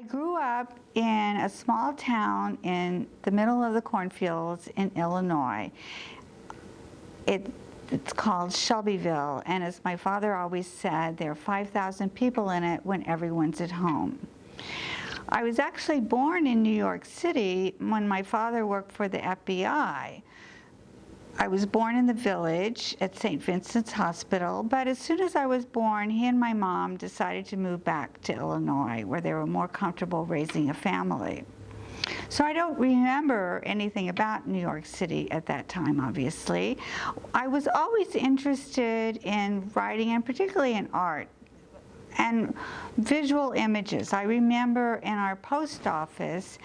I grew up in a small town in the middle of the cornfields in Illinois. It's called Shelbyville, and as my father always said, there are 5,000 people in it when everyone's at home. I was actually born in New York City when my father worked for the FBI. I was born in the village at St. Vincent's Hospital, but as soon as I was born, he and my mom decided to move back to Illinois, where they were more comfortable raising a family. So I don't remember anything about New York City at that time, obviously. I was always interested in writing, and particularly in art and visual images. I remember in our post office,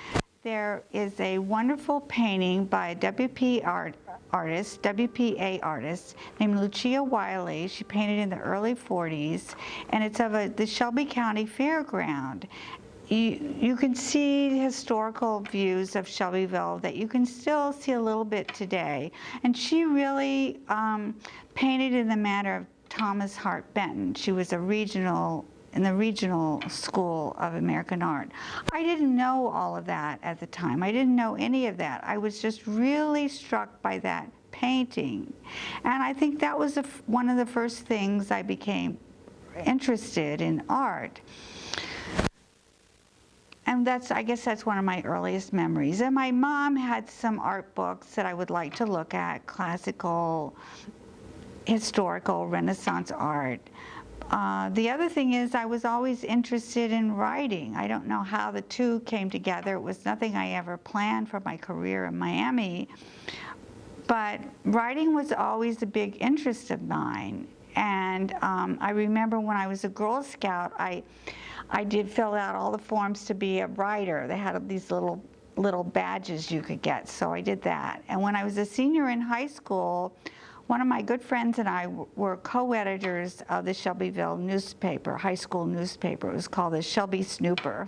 there is a wonderful painting by a WPA artist named Lucia Wiley. She painted in the early 40s, and it's of the Shelby County Fairground. You can see historical views of Shelbyville that you can still see a little bit today. And she really painted in the manner of Thomas Hart Benton. She was in the regional school of American art. I didn't know all of that at the time. I didn't know any of that. I was just really struck by that painting. And I think that was one of the first things I became interested in art. And I guess that's one of my earliest memories. And my mom had some art books that I would like to look at, classical, historical, Renaissance art. The other thing is I was always interested in writing. I don't know how the two came together. It was nothing I ever planned for my career in Miami. But writing was always a big interest of mine. And I remember when I was a Girl Scout, I did fill out all the forms to be a writer. They had these little badges you could get, so I did that. And when I was a senior in high school, one of my good friends and I were co-editors of the Shelbyville newspaper, high school newspaper. It was called the Shelby Snooper.